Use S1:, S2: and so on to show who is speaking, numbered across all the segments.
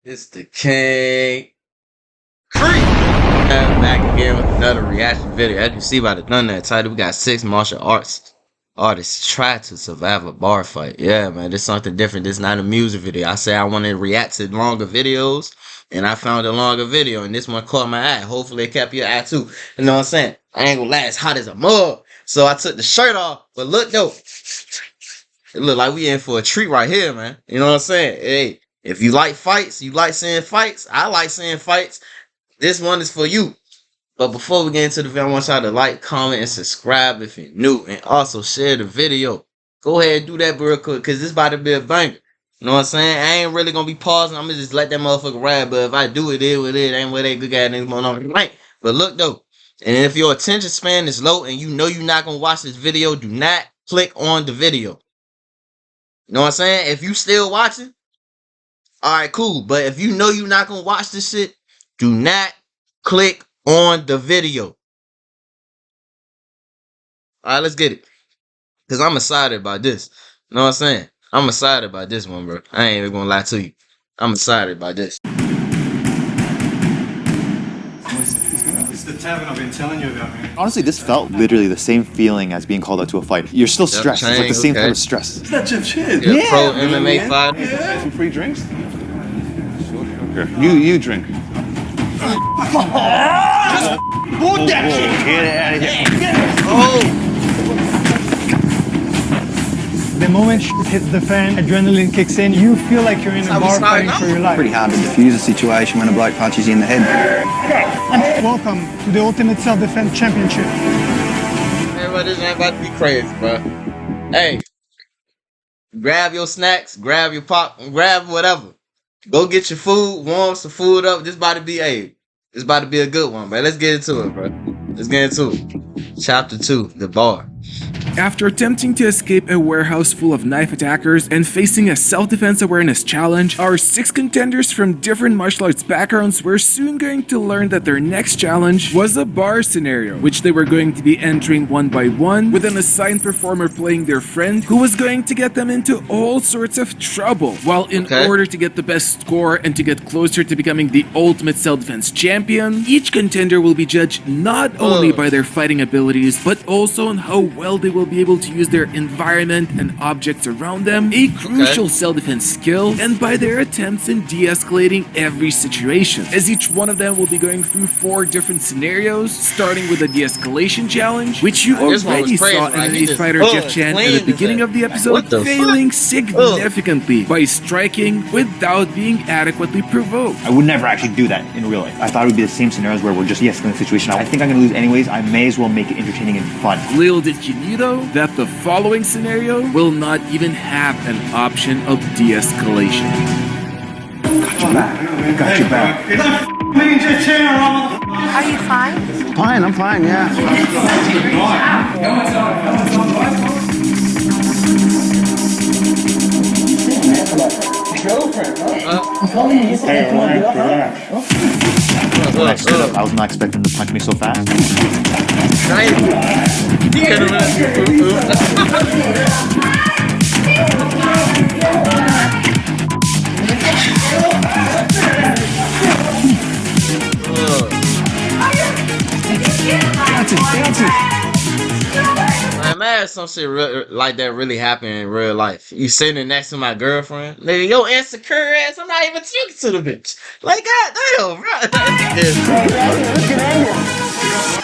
S1: It's the King KriReacts back again with another reaction video. As you see by the thumbnail title, we got 6 martial artists try to survive a bar fight. Yeah, man, this is something different. This is not a music video. I said I wanted to react to longer videos, and I found a longer video, and this one caught my eye. Hopefully it kept your eye too. You know what I'm saying? I ain't gonna lie, it's hot as a mug. So I took the shirt off, but look though, it look like we in for a treat right here, man. You know what I'm saying? Hey, if you like fights, you like seeing fights, I like seeing fights, this one is for you. But before we get into the video, I want y'all to like, comment, and subscribe if you're new. And also share the video. Go ahead and do that real quick, because this about to be a banger. You know what I'm saying? I ain't really going to be pausing. I'm going to just let that motherfucker ride. But if I do it, it ain't what they good guy niggas going on tonight. But look, though. And if your attention span is low and you know you're not going to watch this video, do not click on the video. You know what I'm saying? If you still watching, alright, cool. But if you know you're not going to watch this shit, do not click on the video. Alright, let's get it. Because I'm excited about this. You know what I'm saying? I'm excited about this one, bro. I ain't even going to lie to you. I'm excited about this.
S2: It's the tavern I've been telling you about, man.
S3: Honestly, this felt literally the same feeling as being called out to a fight. You're still stressed. It's like the same kind of stress.
S2: Is that Jeff Chan?
S1: Yeah, pro MMA fighter.
S2: Yeah.
S4: Some free drinks? Sure. You drink.
S2: Hold that shit!
S4: Get out of here.
S1: Oh!
S5: The moment shit hits the fan, adrenaline kicks in, you feel like you're in a bar fighting for your life.
S6: Pretty hard to defuse a situation when a bloke punches you in the head.
S5: Welcome to the Ultimate Self-Defense Championship.
S1: Man, bro, this ain't about to be crazy, bro. Hey, grab your snacks, grab your pop, grab whatever. Go get your food, warm some food up. This about to be this about to be a good one, bro. Let's get into it, bro. Let's get into it. Chapter 2, the bar.
S7: After attempting to escape a warehouse full of knife attackers and facing a self-defense awareness challenge, our 6 contenders from different martial arts backgrounds were soon going to learn that their next challenge was a bar scenario, which they were going to be entering one by one, with an assigned performer playing their friend who was going to get them into all sorts of trouble. While in order to get the best score and to get closer to becoming the ultimate self-defense champion, each contender will be judged not only by their fighting abilities, but also on how well they will be able to use their environment and objects around them, a crucial self-defense skill, and by their attempts in de-escalating every situation, as each one of them will be going through 4 different scenarios, starting with the de-escalation challenge, which you already saw MMA fighter Jeff Chan at the beginning of the episode failing significantly by striking without being adequately provoked.
S3: I would never actually do that in real life. I thought it would be the same scenarios where we're just de-escalating the situation. I think I'm going to lose anyways. I may as well make it entertaining and fun.
S7: Little did you know that the following scenario will not even have an option of de-escalation.
S4: Got your back. Got your back.
S2: Is that me, Jeff Chan, or
S8: Are you fine?
S6: Fine, I'm fine, yeah.
S3: When I stood up, I was not expecting them to punch me so fast.
S1: I'm mad some shit like that really happened in real life. You sitting next to my girlfriend, nigga, yo insecure ass, I'm not even talking to the bitch. Like, goddamn, bro.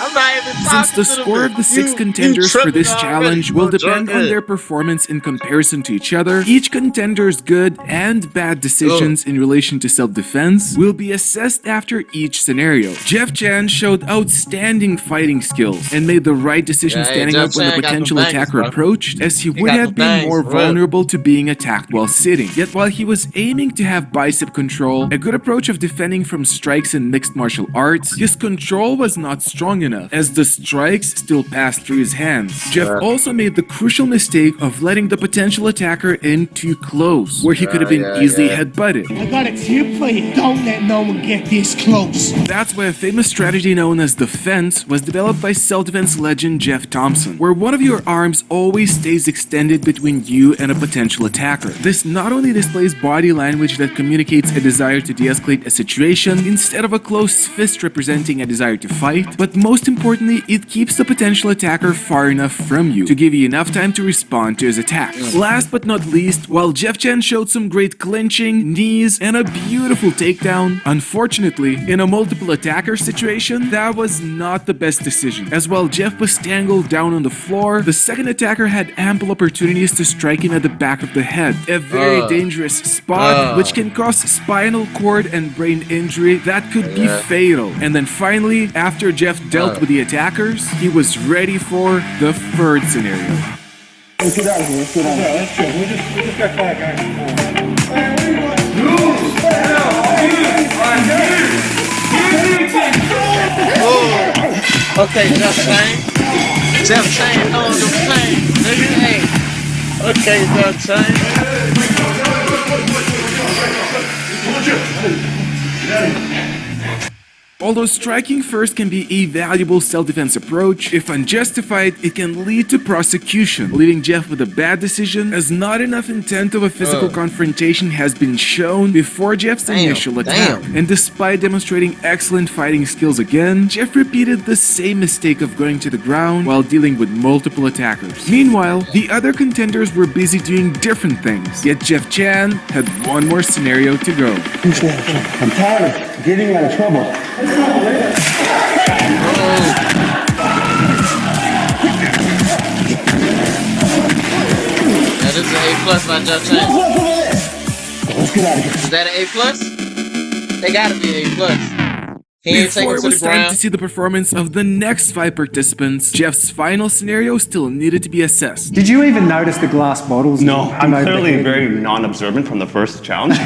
S1: I'm not even talking.
S7: Since the score of the 6 contenders for this challenge will depend on their performance in comparison to each other, each contender's good and bad decisions in relation to self-defense will be assessed after each scenario. Jeff Chan showed outstanding fighting skills and made the right decision standing up when the potential attacker approached, as he would have been more vulnerable to being attacked while sitting. Yet while he was aiming to have bicep control, a good approach of defending from strikes in mixed martial arts, his control was not strong strong enough, as the strikes still passed through his hands. Jeff also made the crucial mistake of letting the potential attacker in too close, where he could have been easily headbutted.
S8: I got a tip for you. Don't let no one get this close.
S7: That's why a famous strategy known as the fence was developed by self-defense legend Jeff Thompson, where one of your arms always stays extended between you and a potential attacker. This not only displays body language that communicates a desire to de-escalate a situation instead of a closed fist representing a desire to fight, but most importantly, it keeps the potential attacker far enough from you to give you enough time to respond to his attacks. Last but not least, while Jeff Chen showed some great clinching, knees, and a beautiful takedown, unfortunately, in a multiple attacker situation, that was not the best decision. As while Jeff was tangled down on the floor, the second attacker had ample opportunities to strike him at the back of the head. A very dangerous spot, which can cause spinal cord and brain injury that could be fatal. And then finally, after Jeff dealt with the attackers, he was ready for the third scenario.
S8: Let's get out of here. Let's get out of here. Let's chill. We just got five guys.
S1: Okay, Jeff Chain. Jeff Chain, hold your pain, nigga. Hey. Okay, Jeff Chain.
S7: Although striking first can be a valuable self-defense approach, if unjustified, it can lead to prosecution, leaving Jeff with a bad decision as not enough intent of a physical confrontation has been shown before Jeff's initial attack. And despite demonstrating excellent fighting skills again, Jeff repeated the same mistake of going to the ground while dealing with multiple attackers. Meanwhile, the other contenders were busy doing different things, yet Jeff Chan had one more scenario to go.
S8: I'm tired of getting out of trouble.
S1: That is an A plus by Jeff Chain.
S8: Let's get out of here.
S1: Is that an A plus? They gotta be an A plus. He ain't
S7: Before
S1: taking
S7: it
S1: to
S7: was
S1: the
S7: time
S1: ground.
S7: to see the performance of the next 5 participants, Jeff's final scenario still needed to be assessed.
S2: Did you even notice the glass bottles?
S4: No, I'm
S2: over
S4: clearly
S2: here?
S4: very non-observant from the first challenge.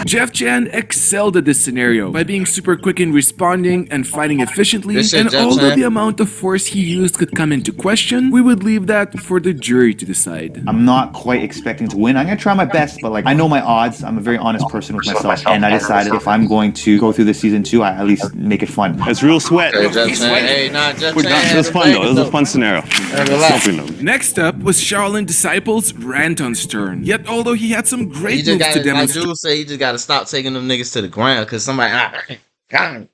S7: Jeff Chan excelled at this scenario by being super quick in responding and fighting efficiently,
S1: Good shit,
S7: and
S1: Jeff
S7: although
S1: Chan.
S7: the amount of force he used could come into question, we would leave that for the jury to decide.
S3: I'm not quite expecting to win. I'm gonna try my best, but like I know my odds. I'm a very honest person with myself, and I decided if I'm going to go through this season 2, I at least make it fun.
S4: It's real sweat.
S1: Hey, Jeff Chain. Hey, nah, Jeff Chain.
S4: This was fun though. This was a fun scenario.
S1: relax.
S7: Next up was Shaolin Disciples Ranton's turn. Yet although he had some
S1: You
S7: great
S1: just
S7: moves to
S1: gotta, like
S7: demonstrate,
S1: dude say, you just gotta stop taking them niggas to the ground, cause somebody, you know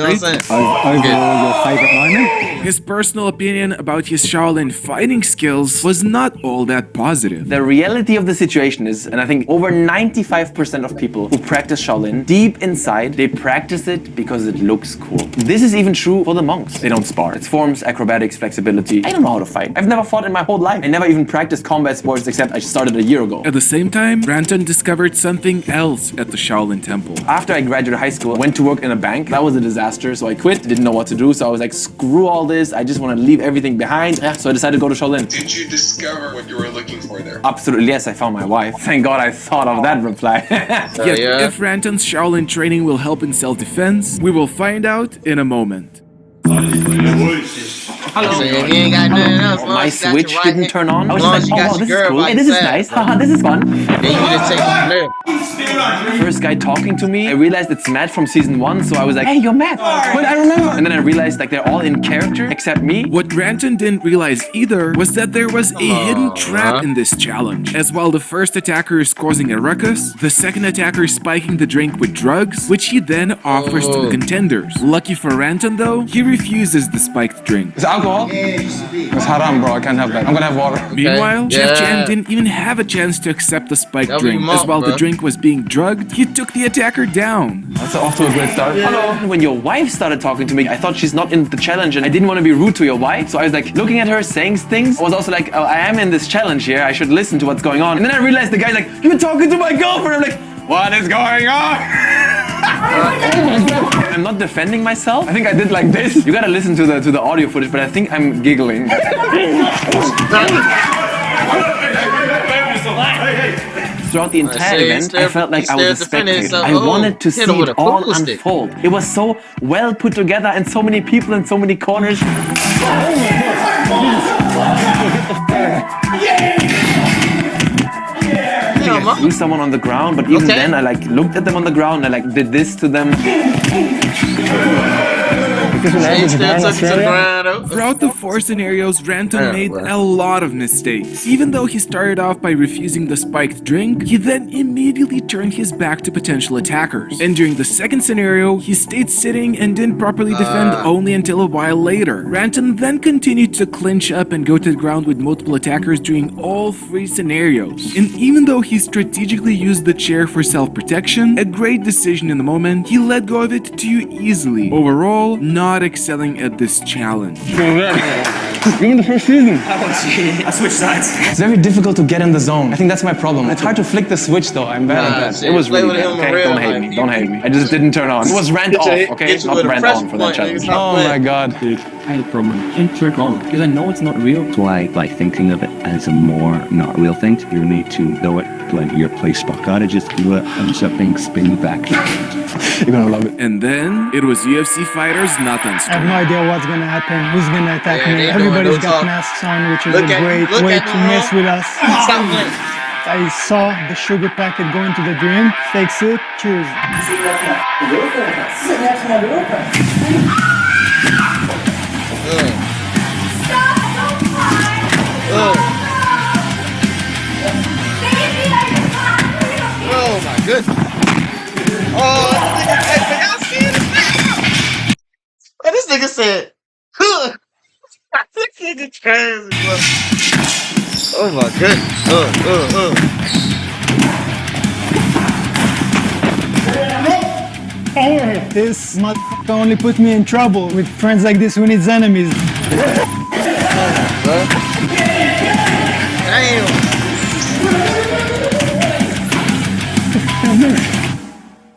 S1: what I'm saying?
S2: Overall, your favorite moment?
S7: his personal opinion about his Shaolin fighting skills was not all that positive.
S9: The reality of the situation is, and I think over 95% of people who practice Shaolin, deep inside, they practice it because it looks cool. This is even true for the monks. They don't spar. It's forms, acrobatics, flexibility. I don't know how to fight. I've never fought in my whole life. I never even practiced combat sports except I started a year ago.
S7: At the same time, Ranton discovered something else at the Shaolin temple.
S9: After I graduated high school, I went to work in a bank. That was a disaster, so I quit. Didn't know what to do, so I was like, screw all this. I just want to leave everything behind. Yeah, so I decided to go to Shaolin.
S10: Did you discover what you were looking for there?
S9: Absolutely, yes, I found my wife. Thank God I thought of that reply.
S7: Yet, if Ranton's Shaolin training will help in self-defense, we will find out in a moment.
S1: Hello. So you ain't got nothing else.
S9: My switch didn't turn on. I was
S1: Long
S9: just
S1: as
S9: like,
S1: you
S9: oh
S1: got
S9: wow, this is
S1: your
S9: cool.
S1: girl
S9: Hey, this is
S1: by
S9: nice.
S1: side,
S9: Haha, this is fun.
S1: Then you just take the flip.
S9: First guy talking to me, I realized it's Matt from season 1, so I was like, hey, you're Matt. But I remember. And then I realized like they're all in character except me.
S7: What Ranton didn't realize either was that there was a hidden trap in this challenge. As while the first attacker is causing a ruckus, the second attacker is spiking the drink with drugs, which he then offers to the contenders. Lucky for Ranton though, he refuses the spiked drink.
S10: It's alcohol? Yeah, it used to be. It's haram, bro. I can't have that. I'm gonna have water.
S7: Meanwhile, Jeff Chan didn't even have a chance to accept the spiked drink, as while the drink was being drugged, he took the attacker down.
S10: That's off to a great start.
S9: Hello. When your wife started talking to me, I thought she's not in the challenge and I didn't want to be rude to your wife. So I was like looking at her, saying things. I was also like, oh, I am in this challenge here. I should listen to what's going on. And then I realized the guy's like, you've been talking to my girlfriend. I'm like, what is going on? I'm not defending myself. I think I did like this. You gotta listen to the audio footage, but I think I'm giggling. throughout the entire event, I felt like I was a spectator. I
S1: Oh,
S9: wanted to
S1: hit
S9: see
S1: him with
S9: it
S1: a
S9: all
S1: pool stick.
S9: unfold. It was so well put together and so many people and so many corners. I threw someone on the ground, but even then I like looked at them on the ground and I like did this to them.
S7: Throughout the 4 scenarios, Ranton made a lot of mistakes. Even though he started off by refusing the spiked drink, he then immediately turned his back to potential attackers. And during the second scenario, he stayed sitting and didn't properly defend only until a while later. Ranton then continued to clinch up and go to the ground with multiple attackers during all 3 scenarios. And even though he strategically used the chair for self-protection, a great decision in the moment, he let go of it too easily. Overall, not excelling at this challenge.
S10: Even the first season.
S2: I switched sides.
S10: It's very difficult to get in the zone. I think that's my problem. It's hard to flick the switch though. I'm bad at that.
S9: It was really bad, okay? Don't hate me. Don't hate me. I just didn't turn on. It was rant off, okay? Not rant on for that challenge.
S10: Oh my god.
S11: I had a problem. Can't trick on because I know it's not real. That's why, by thinking of it as a more not real thing, you need to know it like your place spot. Gotta just do it and something spin you back.
S10: You're gonna love it.
S7: And then it was UFC fighters Nathan's
S5: I have
S7: turn.
S5: no idea what's gonna happen, who's gonna attack
S1: Yeah,
S5: me.
S1: they
S5: Everybody's
S1: doing
S5: got
S1: no talk.
S5: masks on, which is
S1: Look
S5: a
S1: at-
S5: great
S1: look
S5: way
S1: at
S5: to
S1: me,
S5: mess with us.
S1: Stop playing.
S5: I saw the sugar packet go into the drink. Take sip, cheers.
S1: Oh my goodness. Oh, this nigga said, huh. This nigga crazy, bro. Oh my goodness.
S5: This motherfucker only put me in trouble. With friends like this, who needs enemies?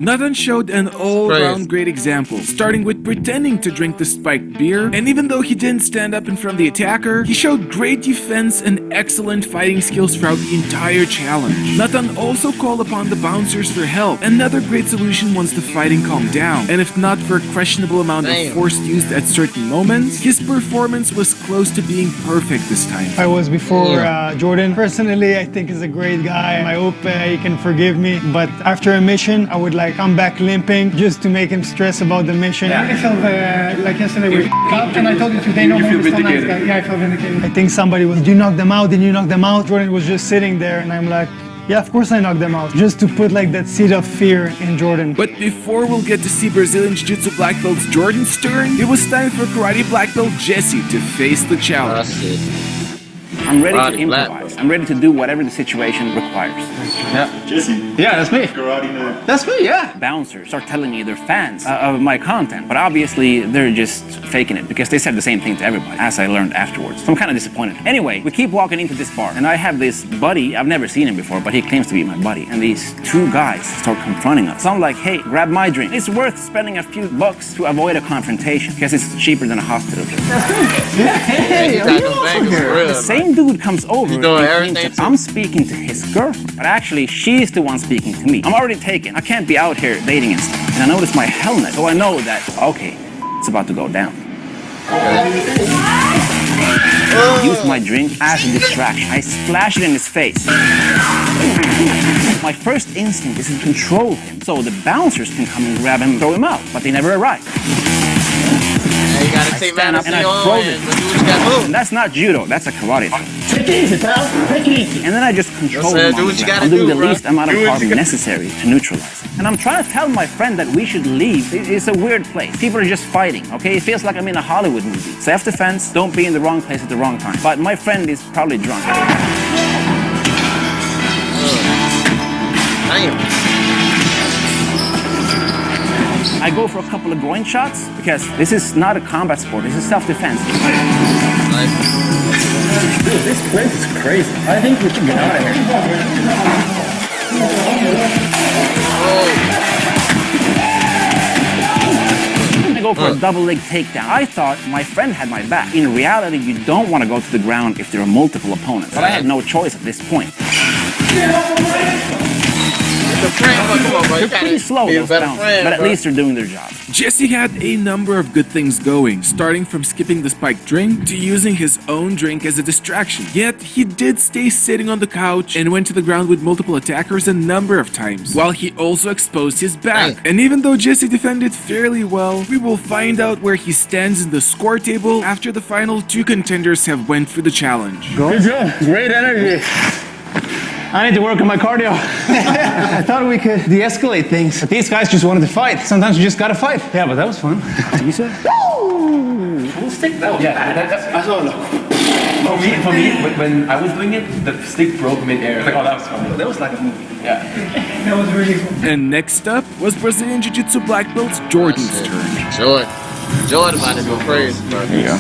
S7: Nathan showed an all-round great example, starting with pretending to drink the spiked beer, and even though he didn't stand up in front of the attacker, he showed great defense and excellent fighting skills throughout the entire challenge. Nathan also called upon the bouncers for help, another great solution once the fighting calmed down, and if not for a questionable amount of force used at certain moments, his performance was close to being perfect this time.
S5: I was before Jordan. Personally, I think he's a great guy. I hope he can forgive me, but after a mission, I would like come back limping just to make him stress about the mission.
S8: I felt like yesterday we up, and I told you today no more nice guy. Yeah, I felt vindicated.
S5: I think somebody was, did you knock them out? Did you knock them out? Jordan was just sitting there, and I'm like, yeah, of course I knocked them out. Just to put like that seed of fear in Jordan.
S7: But before we'll get to see Brazilian Jiu-Jitsu black belt Jordan's turn, it was time for karate black belt Jesse to face the challenge.
S9: I'm ready to improvise. I'm ready to do whatever the situation requires.
S10: Yeah. Jesse. Yeah, that's me. Karate nerd. That's me, yeah.
S9: Bouncers are telling me they're fans of my content, but obviously they're just faking it because they said the same thing to everybody, as I learned afterwards. So I'm kind of disappointed. Anyway, we keep walking into this bar, and I have this buddy. I've never seen him before, but he claims to be my buddy. And these 2 guys start confronting us. So I'm like, hey, grab my drink. It's worth spending a few bucks to avoid a confrontation because it's cheaper than a hospital bill. The same dude comes over and thinks that I'm speaking to his girlfriend, but actually she's the one speaking to me. I'm already taken. I can't be out here dating and stuff. And I notice my helmet, so I know that, okay, it's about to go down. I use my drink as a distraction. I splash it in his face. My first instinct is to control him, so the bouncers can come and grab him and throw him out, but they never arrive.
S1: You gotta take
S9: stand up and I throw it. And that's not judo, that's a karate thing.
S8: Take it easy, pal. Take it easy.
S9: And then I just control him on the ground. I'm doing the least amount of harm necessary to neutralize him. And I'm trying to tell my friend that we should leave. It's a weird place. People are just fighting, okay? It feels like I'm in a Hollywood movie. Self-defense, don't be in the wrong place at the wrong time. But my friend is probably drunk. I go for a couple of groin shots because this is not a combat sport, this is self-defense.
S8: Dude, this place is crazy. I think we should get out of here.
S9: I go for a double leg takedown. I thought my friend had my back. In reality, you don't want to go to the ground if there are multiple opponents. But I had no choice at this point.
S1: the friend. Come on, bro. You
S6: They're pretty slow,
S1: be a
S6: those
S1: better
S6: bouncers,
S1: friend,
S6: but at
S1: bro.
S6: least they're doing their job.
S7: Jesse had a number of good things going, starting from skipping the spiked drink to using his own drink as a distraction. Yet, he did stay sitting on the couch and went to the ground with multiple attackers a number of times, while he also exposed his back. And even though Jesse defended fairly well, we will find out where he stands in the score table after the final 2 contenders have went through the challenge.
S8: Good job. Great energy. I need to work on my cardio. I thought we could de-escalate things, but these guys just wanted to fight. Sometimes you just gotta fight. Yeah, but that was fun. You said?
S9: Full stick? That was I saw it. For me, when I was doing it, the stick broke mid-air. Like, oh, that was funny. That was like a movie. Yeah.
S8: That was really cool.
S7: And next up was Brazilian Jiu-Jitsu black belt Jordan's turn.
S1: Jordan about to go crazy, bro.
S6: There you go.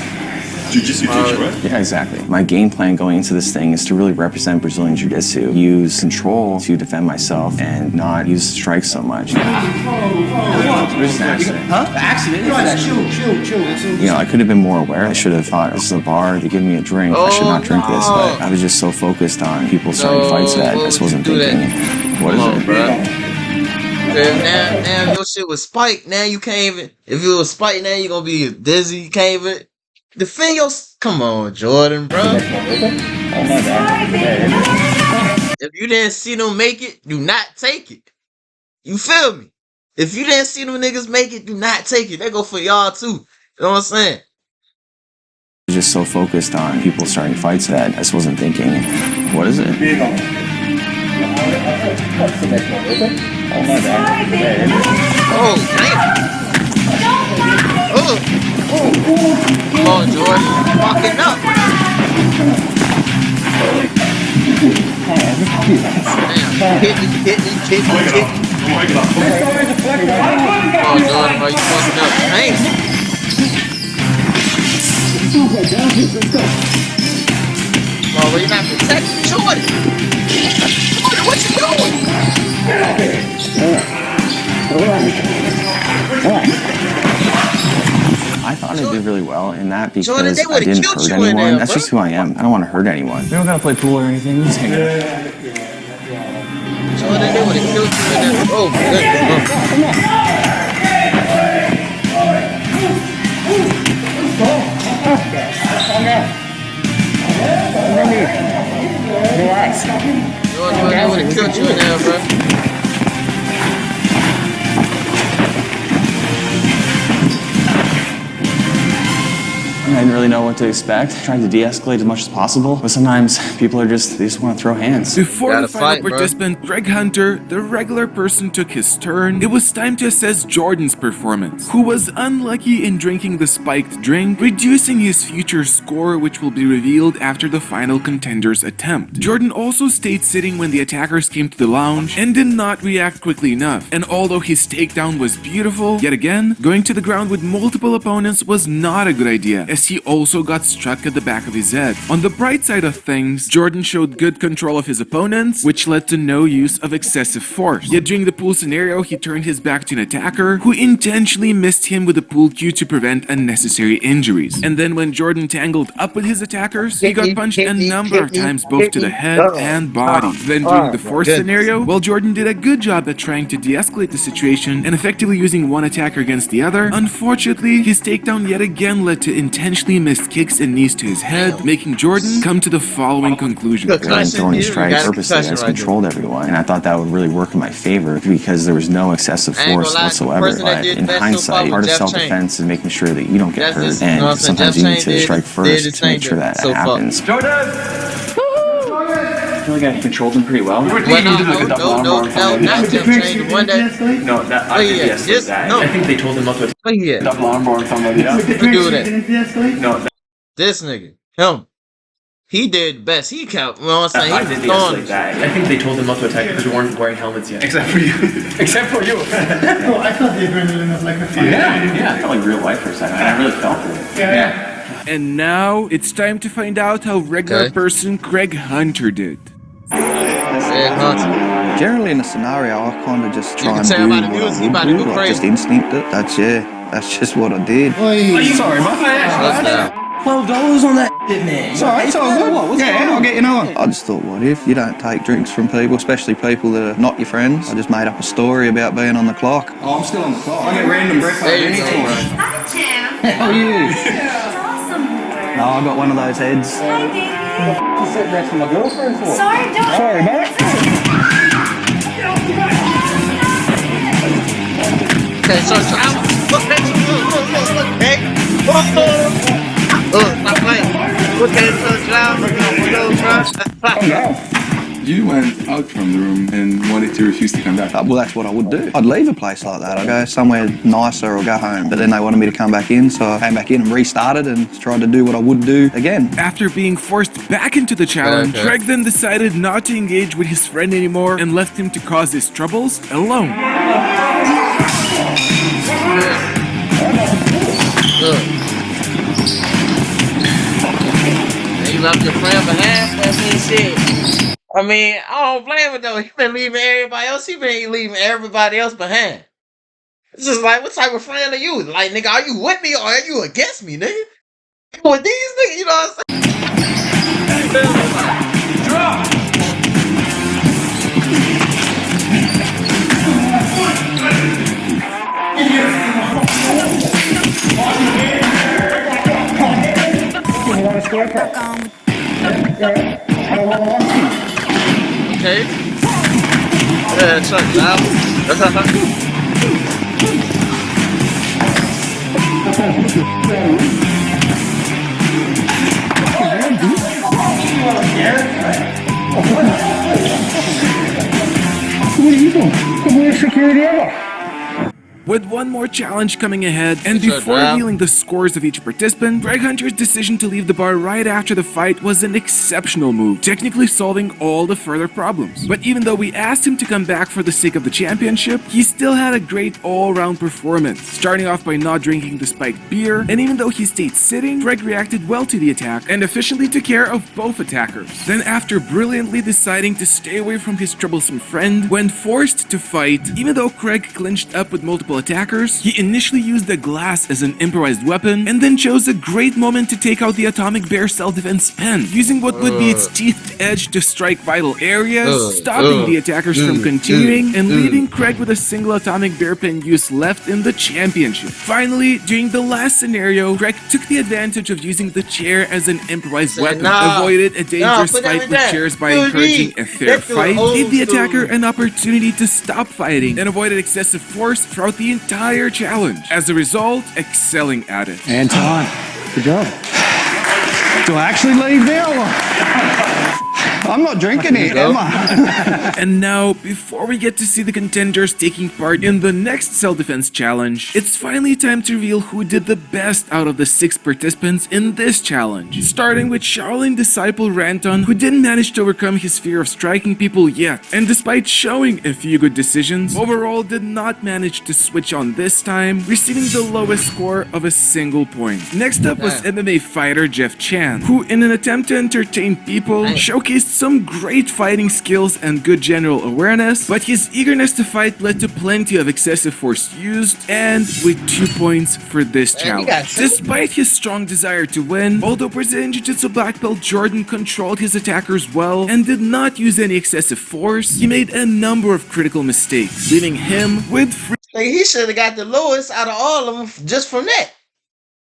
S4: Jiu-Jitsu teacher, right?
S6: Yeah, exactly. My game plan going into this thing is to really represent Brazilian Jiu-Jitsu, use control to defend myself, and not use strikes so much.
S9: Huh? Accident?
S6: You know, I could have been more aware. I should have thought, this is a bar, they give me a drink. I should not drink this. But I was just so focused on people starting fights that I just wasn't thinking, what is it?
S1: Bro. Now your shit was spiked. Now you can't even. If it was spiked, now you gonna be dizzy. You can't even defend your. Come on, Jordan, bro. If you didn't see them make it, do not take it. You feel me? If you didn't see them niggas make it, do not take it. That go for y'all too. You know what I'm saying?
S6: I was just so focused on people starting fights that I just wasn't thinking, what is it?
S1: Oh, damn. Come on, Jordan. Fucking up. Damn. Hit me. Oh, Jordan, bro, you fucking up. Damn. Come on, bro, you're not protecting Jordan. Jordan, what you doing?
S6: I thought I did really well in that because
S1: Jordan, they
S6: I
S1: would've
S6: didn't
S1: killed
S6: hurt
S1: you in
S6: anyone.
S1: there,
S6: That's
S1: bro.
S6: just who I am. I don't want to hurt anyone.
S10: We don't gotta play pool or anything. Just hang out.
S1: Jordan, they would've killed you in there. Oh, goodness. Jordan, they would've killed you in there, bro.
S6: I didn't really know what to expect. Tried to de-escalate as much as possible, but sometimes people they just want to throw hands.
S7: Before
S1: Gotta
S7: the final
S1: fight, bro.
S7: participant, Greg Hunter, the regular person, took his turn, it was time to assess Jordan's performance, who was unlucky in drinking the spiked drink, reducing his future score, which will be revealed after the final contender's attempt. Jordan also stayed sitting when the attackers came to the lounge and did not react quickly enough. And although his takedown was beautiful, yet again, going to the ground with multiple opponents was not a good idea, as he also got struck at the back of his head. On the bright side of things, Jordan showed good control of his opponents, which led to no use of excessive force. Yet during the pool scenario, he turned his back to an attacker who intentionally missed him with a pool cue to prevent unnecessary injuries. And then when Jordan tangled up with his attackers, he got punched a number of times both to the head and body. Then during the fourth scenario, while Jordan did a good job at trying to de-escalate the situation and effectively using one attacker against the other, unfortunately, his takedown yet again led to intentionally missed kicks and knees to his head, making Jordan come to the following conclusion.
S6: Throwing strikes purposely, I just controlled everyone, and I thought that would really work in my favor because there was no excessive force whatsoever. But in hindsight, part of self-defense is making sure that you don't get hurt, and sometimes you need to strike first to make sure that happens.
S10: I feel like I controlled him pretty well.
S1: No, not Jeff Chain, the one that.
S9: No, that I did yes, that.
S1: No.
S9: I think they told him not to
S1: Yeah.
S9: double armbar on somebody else.
S1: Who do that?
S9: No,
S1: This nigga. Him. He did best. He count. You know what I'm saying?
S9: I
S1: He
S9: did
S1: was
S9: the
S1: throwing.
S9: like that. I think they told him not to attack because we weren't wearing helmets yet. Except for you. Except for you.
S8: Oh, I thought the adrenaline was like a fire.
S9: Yeah, I felt like real life for a second. I really felt it.
S8: Yeah.
S7: And now it's time to find out how regular person Greg Hunter did.
S6: Generally in a scenario, I kind of just try
S1: can
S6: and
S1: tell
S6: do
S1: by the
S6: what
S1: music,
S6: I
S1: he about to
S6: would
S1: go
S6: do. I just
S1: crazy.
S6: instinct it. That's just what I did.
S8: Oi.
S9: Sorry,
S1: Slow down.
S8: $12 on that shit, man.
S3: It's alright, it's all good. I'll get you another one.
S6: I just thought, what if you don't take drinks from people, especially people that are not your friends? I just made up a story about being on the clock.
S3: Oh, I'm still on the clock. I get random breakfast anytime.
S12: Hi, Tim.
S3: How are you?
S12: It's awesome.
S3: No, I got one of those heads.
S12: Hi, baby.
S8: You sitting next to my girlfriend for?
S12: Sorry, don't.
S3: Sorry, mate.
S1: Okay, so look, hey, stop playing. Okay, so
S4: You went out from the room and wanted to refuse to come back.
S6: Well, that's what I would do. I'd leave a place like that. I'd go somewhere nicer or go home. But then they wanted me to come back in, so I came back in and restarted and tried to do what I would do again.
S7: After being forced back into the challenge, Greg then decided not to engage with his friend anymore and left him to cause his troubles alone.
S1: You left your friend behind? That means shit. I mean, I don't blame it though. He been leaving everybody else. He been leaving everybody else behind. It's just like, what type of friend are you? Like, nigga, are you with me or are you against me, nigga? With these niggas, you know what I'm saying? Drop. Okay. Yeah, shut it down.
S5: What are you doing? Come here, security ever.
S7: With one more challenge coming ahead, and before revealing the scores of each participant, Greg Hunter's decision to leave the bar right after the fight was an exceptional move, technically solving all the further problems. But even though we asked him to come back for the sake of the championship, he still had a great all-round performance, starting off by not drinking the spiked beer, and even though he stayed sitting, Greg reacted well to the attack and efficiently took care of both attackers. Then after brilliantly deciding to stay away from his troublesome friend, when forced to fight, even though Craig clinched up with multiple attackers, he initially used the glass as an improvised weapon and then chose a great moment to take out the atomic bear self-defense pen, using what would be its teethed edge to strike vital areas, stopping the attackers from continuing and leaving Craig with a single atomic bear pen use left in the championship. Finally, during the last scenario, Craig took the advantage of using the chair as an improvised weapon, avoided a dangerous fight with chairs by encouraging a fair fight, gave the attacker an opportunity to stop fighting, and avoided excessive force throughout the entire challenge. As a result, excelling at it.
S8: Anton, good job. Do I actually leave now?
S3: I'm not drinking it, am I?
S7: And now, before we get to see the contenders taking part in the next self-defense challenge, it's finally time to reveal who did the best out of the 6 participants in this challenge. Starting with Shaolin disciple Ranton, who didn't manage to overcome his fear of striking people yet, and despite showing a few good decisions, overall did not manage to switch on this time, receiving the lowest score of a single point. Next up was MMA fighter Jeff Chan, who in an attempt to entertain people, showcased some great fighting skills and good general awareness, but his eagerness to fight led to plenty of excessive force used, and with 2 points for this challenge. Despite his strong desire to win, although Brazilian Jiu-Jitsu black belt Jordan controlled his attackers well and did not use any excessive force, he made a number of critical mistakes, leaving him with free.
S1: Like, he should have got the lowest out of all of them just from that.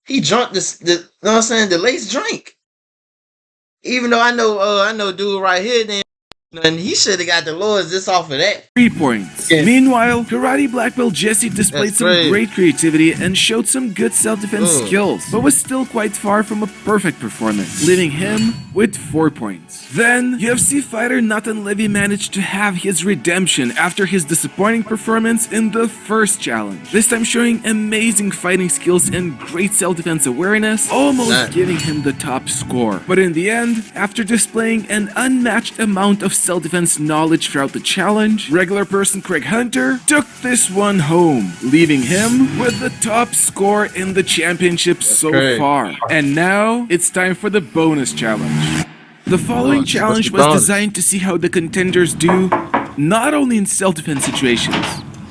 S1: He drunk this, you know what I'm saying, the lace drink. Even though I know dude right here, then and he should have got the lowest just off of that.
S7: 3 points. Yeah. Meanwhile, karate black belt Jesse displayed some great creativity and showed some good self-defense skills, but was still quite far from a perfect performance, leaving him with 4 points. Then, UFC fighter Nathan Levy managed to have his redemption after his disappointing performance in the first challenge, this time showing amazing fighting skills and great self-defense awareness, almost giving him the top score. But in the end, after displaying an unmatched amount of self-defense knowledge throughout the challenge, regular person Craig Hunter took this one home, leaving him with the top score in the championship so far. And now, it's time for the bonus challenge. The following challenge was designed to see how the contenders do, not only in self-defense situations,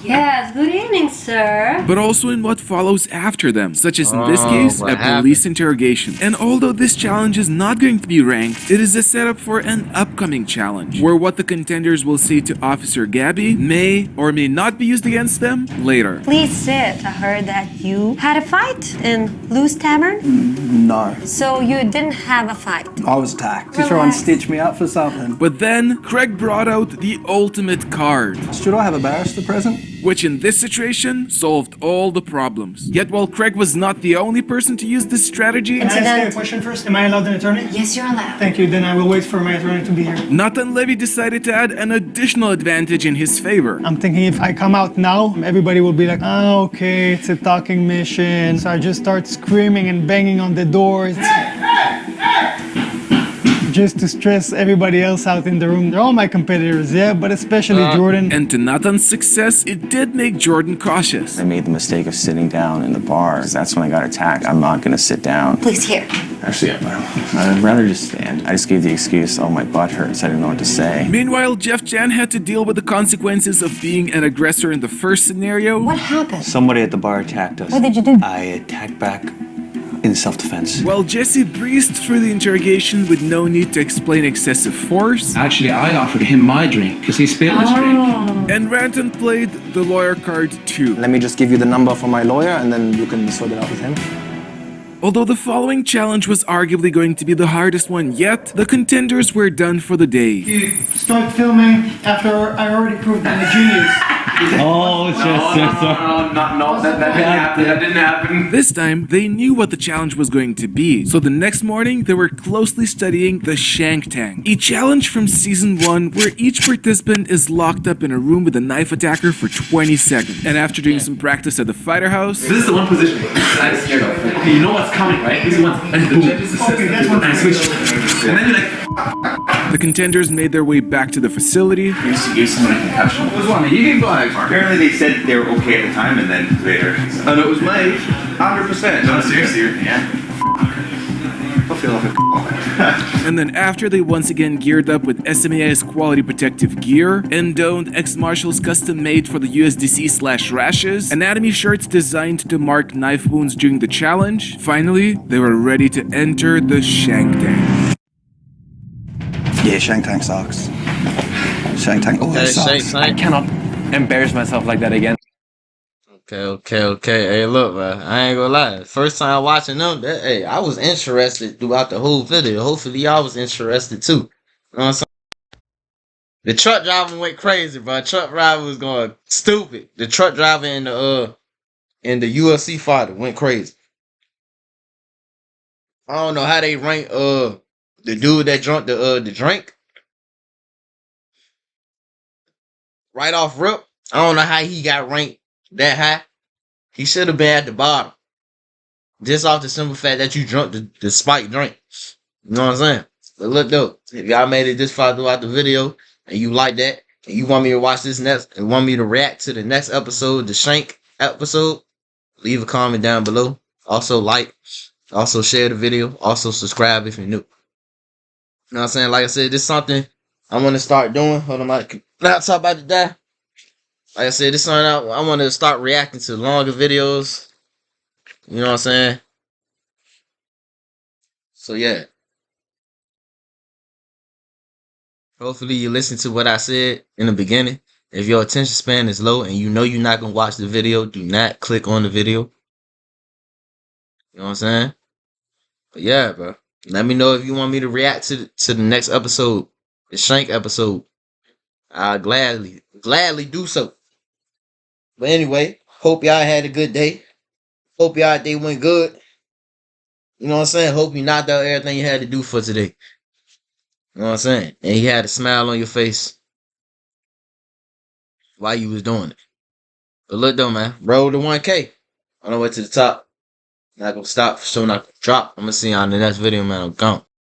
S12: Yes, good evening, sir.
S7: but also in what follows after them, such as in this case, a police interrogation. And although this challenge is not going to be ranked, it is a setup for an upcoming challenge, where what the contenders will say to Officer Gabby may or may not be used against them later.
S12: Please sit. I heard that you had a fight in Lou's Tavern.
S13: No.
S12: So you didn't have a fight.
S13: I was attacked. She's trying to stitch me up for something.
S7: But then, Craig brought out the ultimate card.
S13: Should I have a barrister present?
S7: Which in this situation, solved all the problems. Yet while Craig was not the only person to use this strategy,
S5: Can I ask you a question first? Am I allowed an attorney?
S12: Yes, you're allowed.
S5: Thank you, then I will wait for my attorney to be here.
S7: Nathan Levy decided to add an additional advantage in his favor.
S5: I'm thinking if I come out now, everybody will be like, oh, okay, it's a talking mission. So I just start screaming and banging on the doors. Just to stress everybody else out in the room. They're all my competitors, yeah, but especially Jordan.
S7: And to Nathan's success, it did make Jordan cautious.
S6: I made the mistake of sitting down in the bar, because that's when I got attacked. I'm not gonna sit down.
S12: Please, here.
S6: Actually, I'd rather just stand. I just gave the excuse, oh, my butt hurts, I didn't know what to say.
S7: Meanwhile, Jeff Chan had to deal with the consequences of being an aggressor in the first scenario.
S12: What happened?
S14: Somebody at the bar attacked us.
S12: What did you do?
S14: I attacked back in self-defense.
S7: While Jesse breezed through the interrogation with no need to explain excessive force.
S11: Actually, I offered him my drink because he spilled his drink.
S7: And Ranton played the lawyer card too.
S8: Let me just give you the number for my lawyer and then you can sort it out with him.
S7: Although the following challenge was arguably going to be the hardest one yet, the contenders were done for the day.
S5: You start filming after I already proved I'm a genius.
S11: Oh, it's just
S9: that didn't happen.
S7: This time, they knew what the challenge was going to be, so the next morning they were closely studying the Shank Tank, a challenge from season 1 where each participant is locked up in a room with a knife attacker for 20 seconds. And after doing some practice at the fighter house,
S9: This is the one position I'm scared of. You know what's coming, right? This is one. And the judges and I switch. And then you're like,
S7: the contenders made their way back to the facility.
S9: give someone a concussion. It was one. You can go on.
S15: Apparently they said they were okay at the time and then later.
S9: And it was me. 100%.
S15: No, seriously. Yeah. I feel like
S7: And then after they once again geared up with SMAI's quality protective gear and donned ex-marshals custom made for the USDC/rashes, anatomy shirts designed to mark knife wounds during the challenge, finally they were ready to enter the Shank Tank.
S13: Yeah, Shank Tank sucks. Shank Tank always sucks.
S9: I cannot embarrass myself like that again.
S1: Okay. Hey, look, man. I ain't gonna lie. First time watching them, I was interested throughout the whole video. Hopefully, y'all was interested too. You know what I'm saying? The truck driver went crazy, bro. Truck driver was going stupid. The truck driver in the UFC fighter went crazy. I don't know how they rank the dude that drunk the drink right off rip. I don't know how he got ranked that high. He should have been at the bottom. Just off the simple fact that you drunk the spiked drink. You know what I'm saying? But look though, if y'all made it this far throughout the video and you like that, and you want me to watch this next and want me to react to the next episode, the Shank episode, leave a comment down below. Also like, also share the video, also subscribe if you're new. You know what I'm saying? Like I said, this is something I want to start doing. Hold on, my laptop about to die. Like I said, this is something I want to start reacting to longer videos. You know what I'm saying? So yeah. Hopefully you listen to what I said in the beginning. If your attention span is low and you know you're not going to watch the video, do not click on the video. You know what I'm saying? But yeah, bro. Let me know if you want me to react to the next episode, the Shank episode. I'll gladly do so. But anyway, hope y'all had a good day. Hope y'all day went good. You know what I'm saying? Hope you knocked out everything you had to do for today. You know what I'm saying? And you had a smile on your face while you was doing it. But look though, man. Roll to 1K. On the way to the top. Not gonna stop, for sure not gonna drop. I'm gonna see y'all in the next video, man. I'm gone.